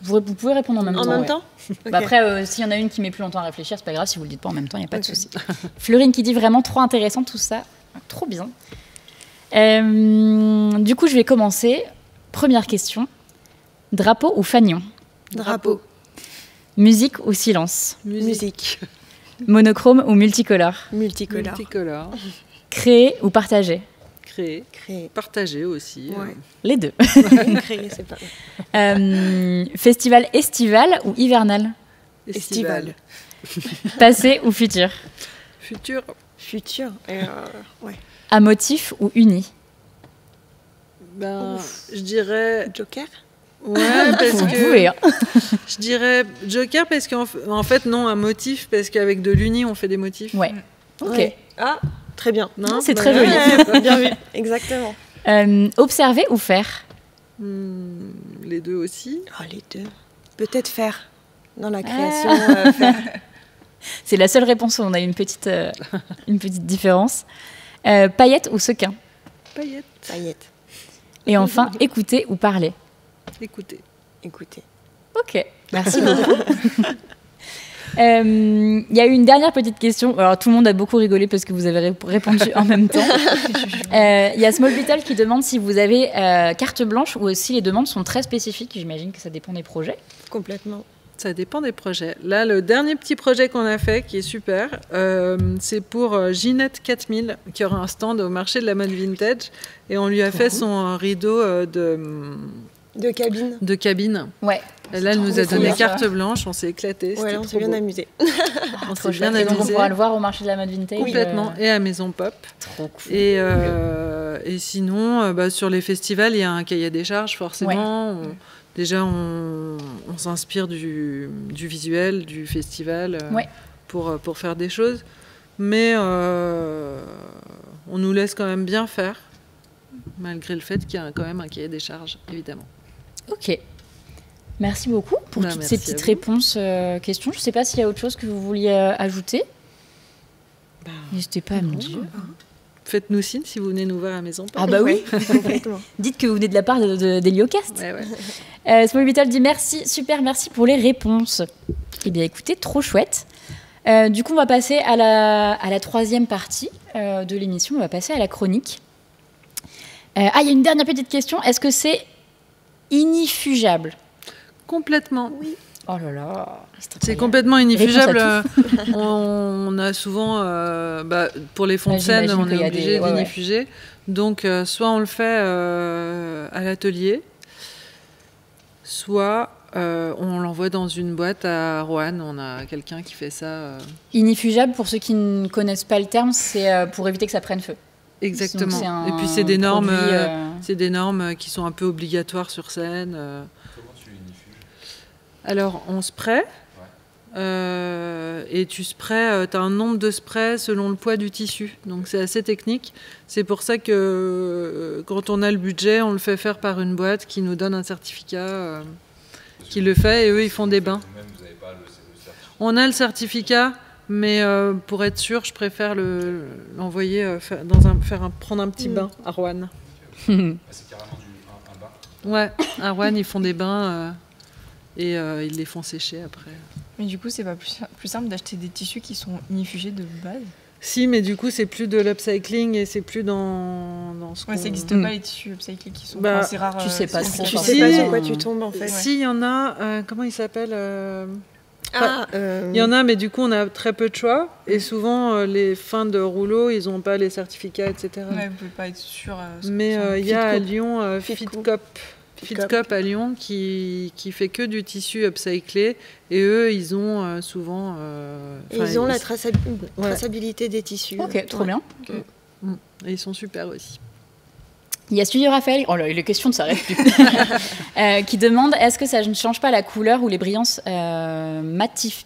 S1: Vous pouvez répondre en même temps.
S3: En même temps
S1: Bah après, s'il y en a une qui met plus longtemps à réfléchir, c'est pas grave. Si vous le dites pas en même temps, il n'y a pas de souci. Florine qui dit vraiment trop intéressant tout ça. Trop bien. Du coup, je vais commencer. Première question. Drapeau ou fanion?
S3: Drapeau.
S1: Musique ou silence?
S3: Musique.
S1: Monochrome ou multicolore?
S3: Multicolore.
S2: Multicolore.
S1: Créer ou partager?
S2: Créer.
S3: Créer.
S2: Partager aussi.
S3: Ouais.
S1: Les deux.
S3: Créer, c'est pas mal.
S1: Festival estival ou hivernal?
S3: Estival.
S1: Passé ou futur?
S2: Futur.
S3: Futur. Ouais.
S1: À motif ou uni?
S2: Je dirais...
S3: Joker.
S2: Ouais, parce
S1: Vous
S2: que...
S1: pouvez, hein.
S2: Je dirais Joker parce qu'en fait, non, un motif, parce qu'avec de l'uni, on fait des motifs.
S1: Ouais. Ok.
S3: Ouais. Ah, très bien.
S2: Non,
S1: C'est très joli.
S3: Bien vu. Exactement.
S1: Observer ou faire?
S2: Les deux aussi.
S3: Oh, les deux. Peut-être faire. Dans la création, faire.
S1: C'est la seule réponse où on a une petite différence. Paillettes ou sequin?
S2: Paillettes.
S3: Paillettes.
S1: Et enfin, écouter ou parler?
S2: Écoutez.
S3: Écoutez.
S1: Ok, merci beaucoup. Il y a eu une dernière petite question. Alors, tout le monde a beaucoup rigolé parce que vous avez répondu en même temps. Il y a Small Beetle qui demande si vous avez carte blanche ou si les demandes sont très spécifiques. J'imagine que ça dépend des projets.
S3: Complètement.
S2: Ça dépend des projets. Là, le dernier petit projet qu'on a fait, qui est super, c'est pour Ginette 4000, qui aura un stand au marché de la mode vintage. Et on lui a fait son rideau
S3: De cabine.
S2: de cabine.
S1: Ouais.
S2: Et là, elle nous a donné
S1: bien.
S2: carte blanche, on s'est éclatés.
S3: Ouais, on s'est bien amusé.
S2: On s'est bien
S1: Et donc, on
S2: amusé.
S1: pourra le voir au marché de la mode vintage.
S2: Complètement. Et à Maison Pop.
S1: Trop cool.
S2: Et sinon, sur les festivals, il y a un cahier des charges, forcément. Déjà, on s'inspire du visuel, du festival pour faire des choses. Mais on nous laisse quand même bien faire, malgré le fait qu'il y a quand même un cahier des charges, évidemment.
S1: Ok. Merci beaucoup pour toutes ces petites réponses, questions. Je ne sais pas s'il y a autre chose que vous vouliez ajouter. N'hésitez pas à me dire.
S2: Faites-nous signe si vous venez nous voir à Maison Pop.
S1: Ah bah oui,
S3: Complètement.
S1: dites que vous venez de la part d'Heliocast.
S2: Ouais.
S1: Small Beetle dit merci, super, merci pour les réponses. Eh bien écoutez, trop chouette. Du coup, on va passer à la troisième partie de l'émission. On va passer à la chronique. Il y a une dernière petite question. Est-ce que c'est inifugeable?
S2: Complètement.
S3: Oui.
S1: Oh là là.
S2: C'est complètement inifugeable. On a souvent, pour les fonds de scène, on est obligé d'inifuger. Donc, soit on le fait à l'atelier, soit on l'envoie dans une boîte à Roanne. On a quelqu'un qui fait ça.
S1: Inifugable, pour ceux qui ne connaissent pas le terme, c'est pour éviter que ça prenne feu.
S2: Exactement. Et puis, c'est des normes qui sont un peu obligatoires sur scène.
S5: Comment tu l'inifuges?
S2: Alors, on spray Et tu sprays, tu as un nombre de sprays selon le poids du tissu. Donc c'est assez technique. C'est pour ça que quand on a le budget, on le fait faire par une boîte qui nous donne un certificat qui le fait, et eux, ils font des bains.
S5: Vous n'avez pas le certificat.
S2: On a le certificat, mais pour être sûr, je préfère l'envoyer prendre un petit bain à Rouen.
S5: C'est carrément un bain.
S2: Ouais, à Rouen, ils font des bains et ils les font sécher après.
S4: Mais du coup, c'est pas plus simple d'acheter des tissus qui sont inifugés de base?
S2: Si, mais du coup, c'est plus de l'upcycling et c'est plus dans ce
S4: Ouais, ça n'existe pas les tissus upcycling qui sont assez rares.
S1: Tu sais pas trop.
S3: Tu sais pas sur quoi tu tombes en fait.
S2: Si, il y en a, comment il s'appelle
S3: Il
S2: Il y en a, mais du coup, on a très peu de choix. Et souvent, les fins de rouleau, ils n'ont pas les certificats, etc.
S4: Ouais, vous pouvez pas être sûr.
S2: Mais il y a à Lyon
S3: Fitcop.
S2: Fitcop à Lyon qui fait que du tissu upcyclé. Et eux, ils ont souvent...
S3: ils ont la traçabilité des tissus.
S1: Ok, trop bien.
S2: Et ils sont super aussi.
S1: Il y a Studio Raphaël, oh là, les questions ne s'arrêtent plus, qui demande est-ce que ça ne change pas la couleur ou les brillances matifiées?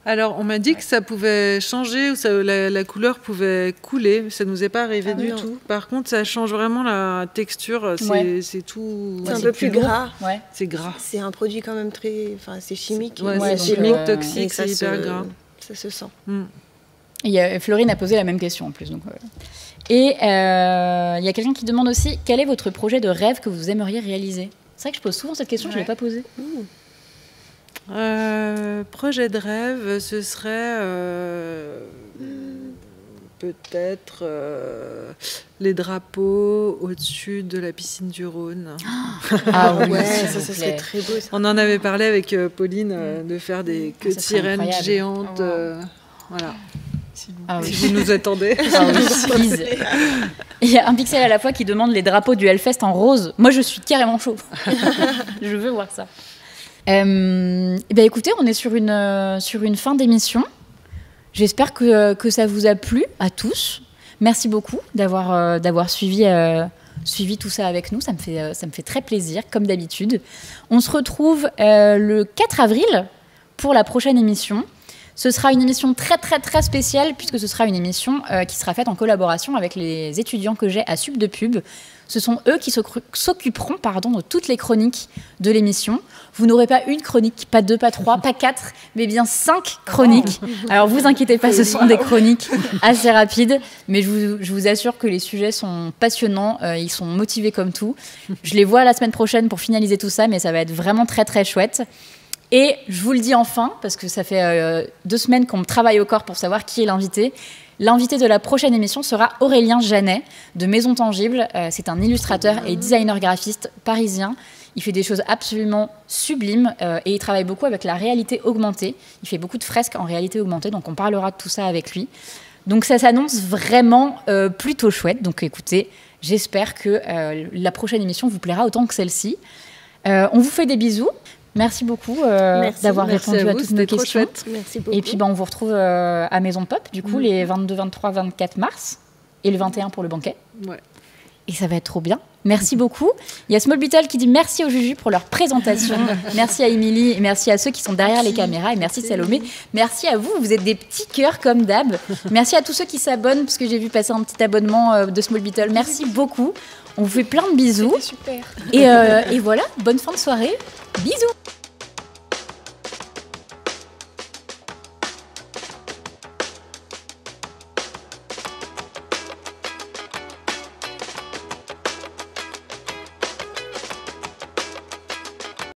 S2: Alors, on m'a dit que ça pouvait changer, ou la couleur pouvait couler. Ça ne nous est pas arrivé du tout. Par contre, ça change vraiment la texture. C'est tout...
S3: C'est un peu plus gras.
S1: Ouais.
S2: C'est gras.
S3: C'est un produit quand même très... Enfin, c'est chimique.
S2: Ouais, c'est chimique, toxique, c'est hyper gras.
S3: Ça se sent.
S1: Et Florine a posé la même question en plus. Donc, Et il y a quelqu'un qui demande aussi quel est votre projet de rêve que vous aimeriez réaliser? C'est vrai que je pose souvent cette question, je ne l'ai pas posée.
S2: Projet de rêve, ce serait peut-être les drapeaux au-dessus de la piscine du Rhône.
S1: Ah oui,
S3: ça serait très beau. Ça.
S2: On en avait parlé avec Pauline de faire des queues de sirènes
S1: incroyable.
S2: Géantes. Voilà.
S1: Ah oui.
S2: Si vous nous attendez.
S1: Ah oui, please. Il y a un pixel à la fois qui demande les drapeaux du Hellfest en rose. Moi, je suis carrément chaud. Je veux voir ça. Écoutez, on est sur une fin d'émission. J'espère que ça vous a plu à tous. Merci beaucoup d'avoir suivi tout ça avec nous. Ça me fait très plaisir, comme d'habitude. On se retrouve le 4 avril pour la prochaine émission. Ce sera une émission très très très spéciale puisque ce sera une émission qui sera faite en collaboration avec les étudiants que j'ai à Sup de Pub. Ce sont eux qui s'occuperont de toutes les chroniques de l'émission. Vous n'aurez pas une chronique, pas deux, pas trois, pas quatre, mais bien 5 chroniques. Alors vous inquiétez pas, ce sont des chroniques assez rapides, mais je vous assure que les sujets sont passionnants, ils sont motivés comme tout. Je les vois la semaine prochaine pour finaliser tout ça, mais ça va être vraiment très très chouette. Et je vous le dis enfin, parce que ça fait 2 semaines qu'on me travaille au corps pour savoir qui est l'invité. L'invité de la prochaine émission sera Aurélien Janet de Maison Tangible. C'est un illustrateur et designer graphiste parisien. Il fait des choses absolument sublimes et il travaille beaucoup avec la réalité augmentée. Il fait beaucoup de fresques en réalité augmentée, donc on parlera de tout ça avec lui. Donc ça s'annonce vraiment plutôt chouette. Donc écoutez, j'espère que la prochaine émission vous plaira autant que celle-ci. On vous fait des bisous. Merci beaucoup d'avoir répondu à toutes nos questions.
S3: Merci beaucoup.
S1: Et puis on vous retrouve à Maison Pop, du coup, les 22, 23, 24 mars et le 21 pour le banquet.
S2: Ouais.
S1: Et ça va être trop bien. Merci beaucoup. Il y a Small Beetle qui dit merci aux Juju pour leur présentation. Merci à Émilie et merci à ceux qui sont derrière les caméras. Et merci Salomé. Merci à vous. Vous êtes des petits cœurs comme d'hab. Merci à tous ceux qui s'abonnent parce que j'ai vu passer un petit abonnement de Small Beetle. Merci beaucoup. On vous fait plein de bisous.
S4: C'était super.
S1: Et voilà, bonne fin de soirée. Bisous.